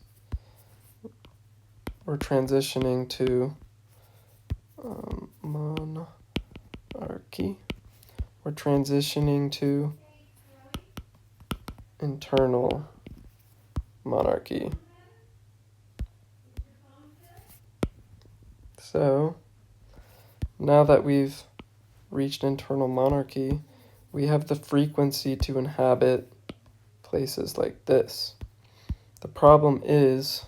We're transitioning to monarchy. We're transitioning to internal monarchy. So, now that we've reached internal monarchy, we have the frequency to inhabit places like this. The problem is,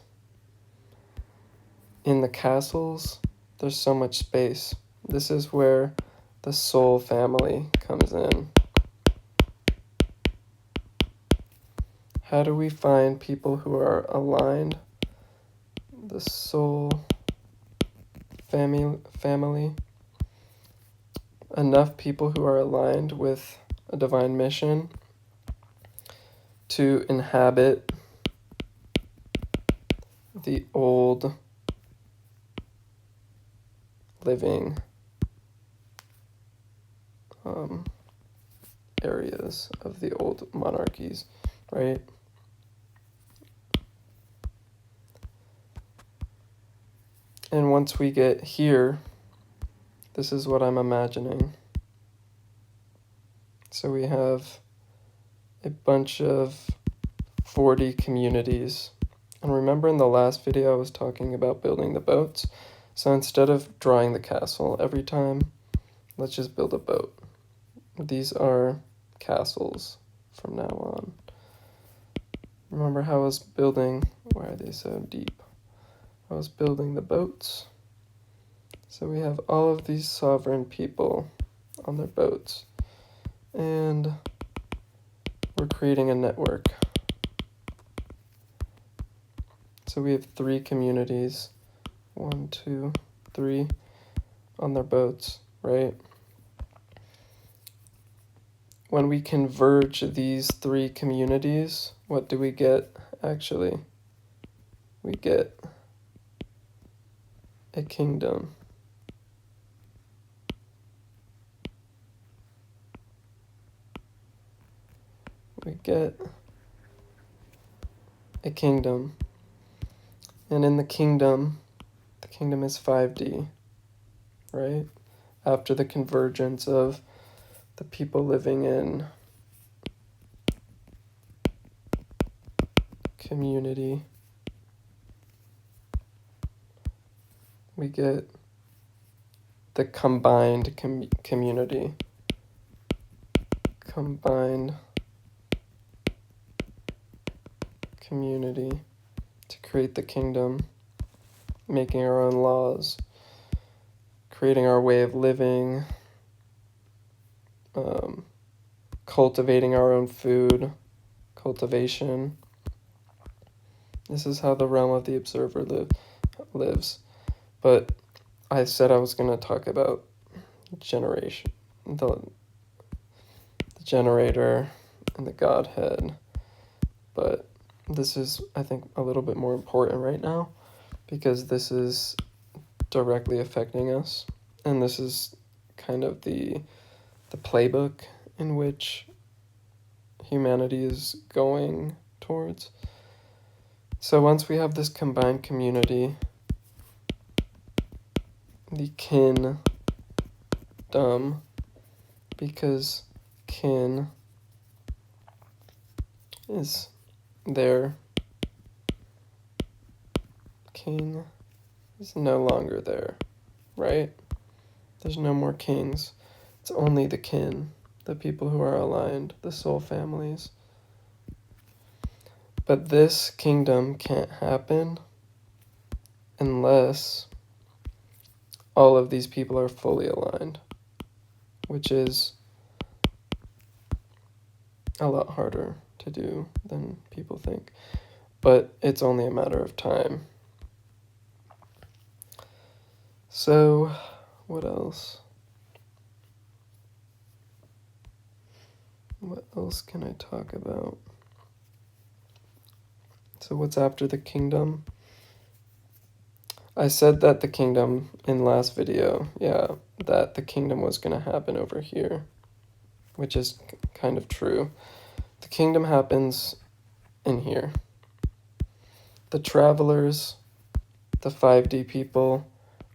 in the castles, there's so much space. This is where the soul family comes in. How do we find people who are aligned? The soul family. Enough people who are aligned with a divine mission to inhabit the old living areas of the old monarchies, right? And once we get here, this is what I'm imagining. So we have a bunch of 40 communities. And remember in the last video I was talking about building the boats? So instead of drawing the castle every time, let's just build a boat. These are castles from now on. Remember how I was building, why are they so deep? I was building the boats. So we have all of these sovereign people on their boats. And we're creating a network. So we have 3 communities, 1, 2, 3, on their boats, right? When we converge these 3 communities, what do we get, actually? We get a kingdom. We get a kingdom. And in the kingdom is 5D, right? After the convergence of the people living in community, we get the combined community. Combined community to create the kingdom, making our own laws, creating our way of living, cultivating our own food, cultivation. This is how the realm of the observer lives. But I said I was going to talk about generation, the generator and the Godhead, but this is, I think, a little bit more important right now because this is directly affecting us, and this is kind of the playbook in which humanity is going towards. So once we have this combined community, the kingdom, because kin is there, king is no longer there, right? There's no more kings. It's only the kin, the people who are aligned, the soul families. But this kingdom can't happen unless all of these people are fully aligned, which is a lot harder to do than people think. But it's only a matter of time. So, what else? What else can I talk about? So what's after the kingdom? I said that the kingdom in last video, that the kingdom was going to happen over here, which is kind of true. The kingdom happens in here. The travelers, the 5D people,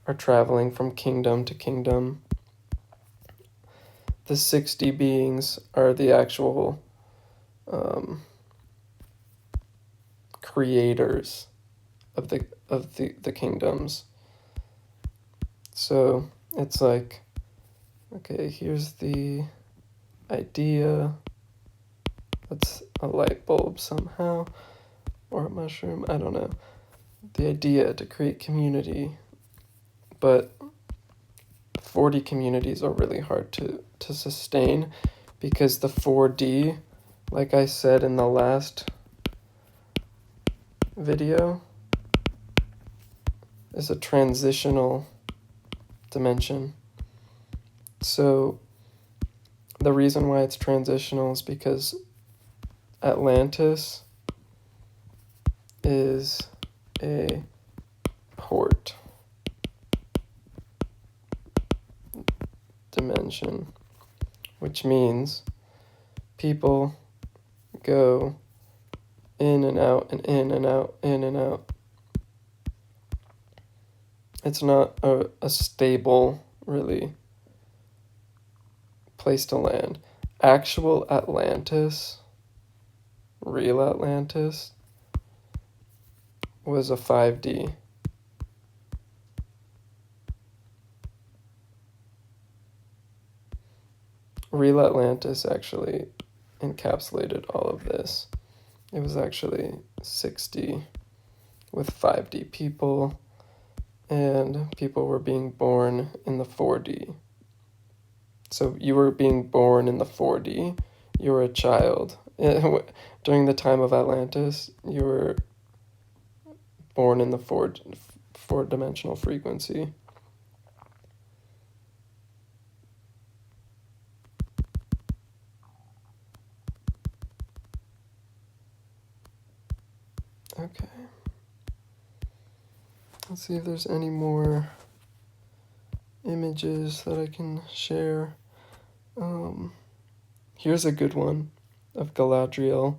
are traveling from kingdom to kingdom. The 6D beings are the actual creators of the kingdoms. So it's like, okay, here's the idea. That's a light bulb somehow, or a mushroom, I don't know. The idea to create community, but 4D communities are really hard to sustain, because the 4D, like I said in the last video, is a transitional dimension. So the reason why it's transitional is because Atlantis is a port dimension, which means people go in and out and in and out, in and out. It's not a stable, really, place to land. Actual Atlantis, real Atlantis, was a 5D. Real Atlantis actually encapsulated all of this. It was actually 6D with 5D people, and people were being born in the 4D. So you were being born in the 4D, you were a child. During the time of Atlantis, you were born in the four-dimensional frequency. Okay. Let's see if there's any more images that I can share. Here's a good one of Galadriel.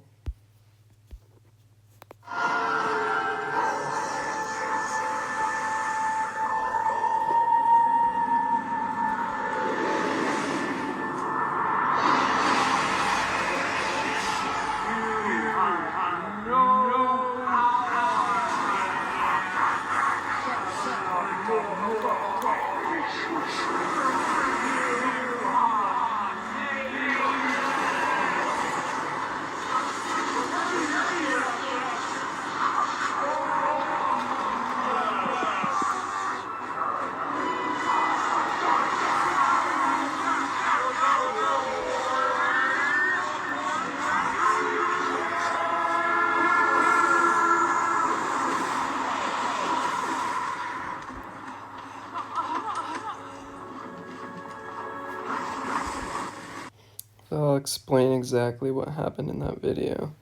So I'll explain exactly what happened in that video.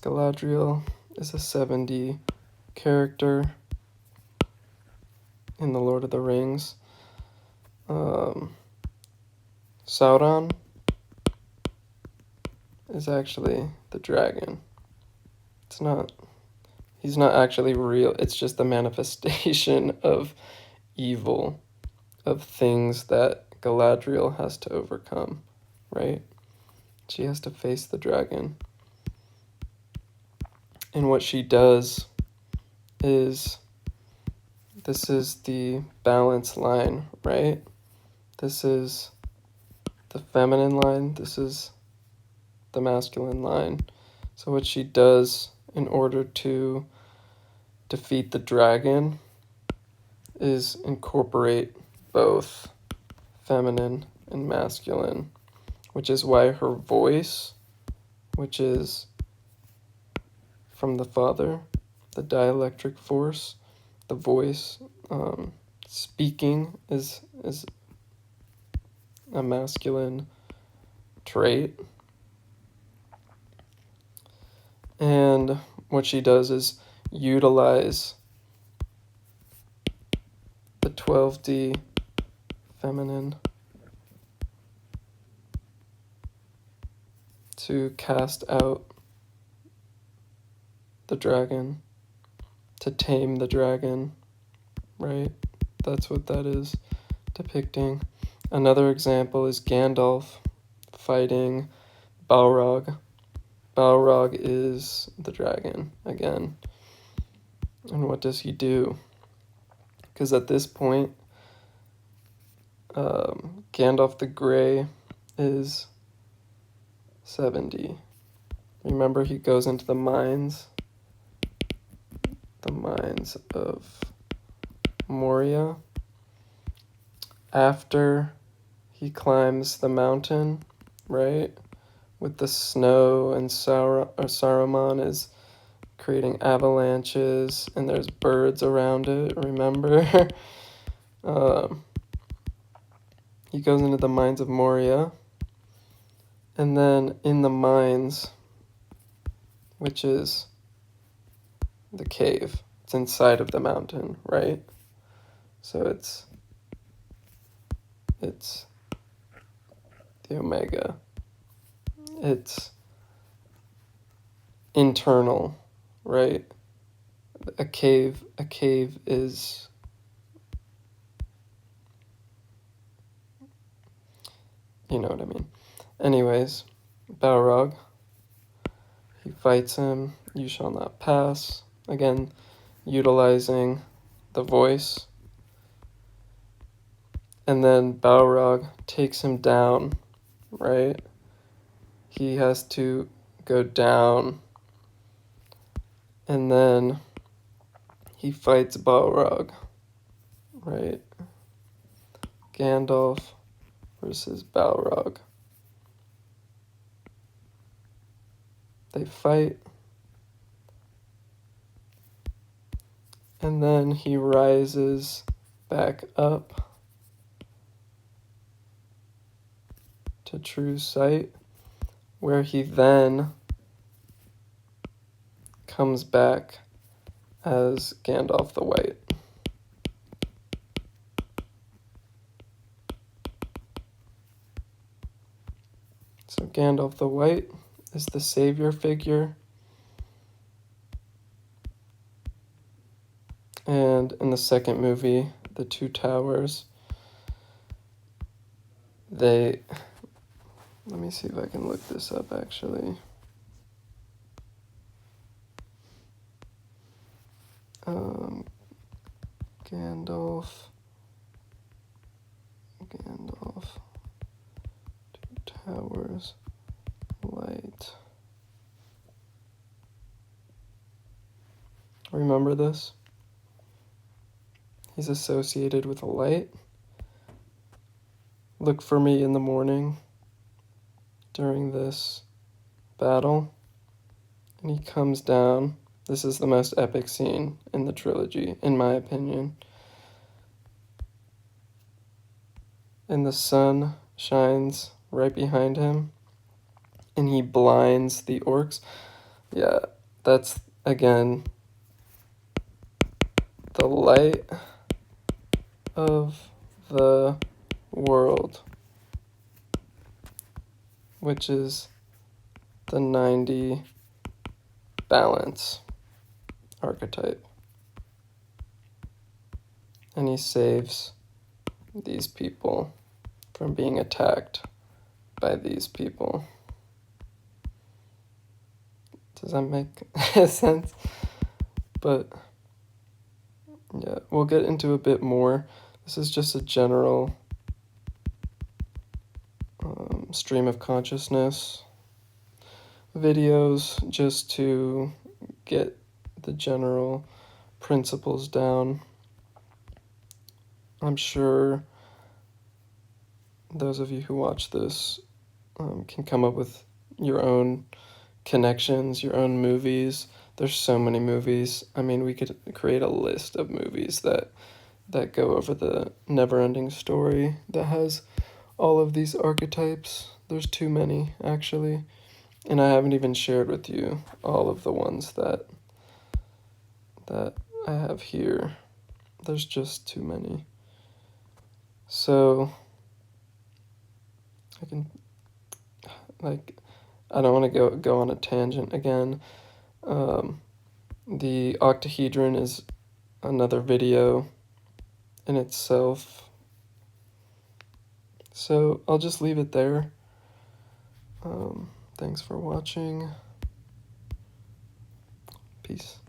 Galadriel is a 7D character in The Lord of the Rings. Sauron is actually the dragon. He's not actually real, it's just the manifestation of evil, of things that Galadriel has to overcome, right? She has to face the dragon. And what she does is, this is the balance line, right? This is the feminine line, this is the masculine line. So what she does in order to defeat the dragon is incorporate both feminine and masculine, which is why her voice, which is from the father, the dielectric force, the voice, speaking is a masculine trait. And what she does is utilize the 12D feminine to cast out the dragon, to tame the dragon, right? That's what that is depicting. Another example is Gandalf fighting Balrog. Balrog is the dragon again. And what does he do? Because at this point, Gandalf the Grey is 7D. Remember, he goes into the mines of Moria, after he climbs the mountain, right? With the snow and Saruman is creating avalanches and there's birds around it, remember? He goes into the mines of Moria, and then in the mines, which is the cave, it's inside of the mountain, right? So it's the Omega. It's internal, right? A cave is you know what I mean. Anyways, Balrog, he fights him, you shall not pass. Again, utilizing the voice. And then Balrog takes him down, right? He has to go down. And then he fights Balrog, right? Gandalf versus Balrog. They fight. And then he rises back up to true sight, where he then comes back as Gandalf the White. So Gandalf the White is the savior figure. And in the second movie, The Two Towers, let me see if I can look this up actually. Gandalf, Two Towers, Light. Remember this? He's associated with a light. Look for me in the morning during this battle. And he comes down. This is the most epic scene in the trilogy, in my opinion. And the sun shines right behind him. And he blinds the orcs. Yeah, that's, again, the light of the world, which is the 9D balance archetype. And he saves these people from being attacked by these people. Does that make sense? But yeah, we'll get into a bit more. This is just a general stream of consciousness videos just to get the general principles down. I'm sure those of you who watch this can come up with your own connections, your own movies. There's so many movies. I mean, we could create a list of movies that go over the never-ending story that has all of these archetypes. There's too many, actually. And I haven't even shared with you all of the ones that I have here. There's just too many. So I don't want to go on a tangent again. The octahedron is another video in itself. So I'll just leave it there. Thanks for watching. Peace.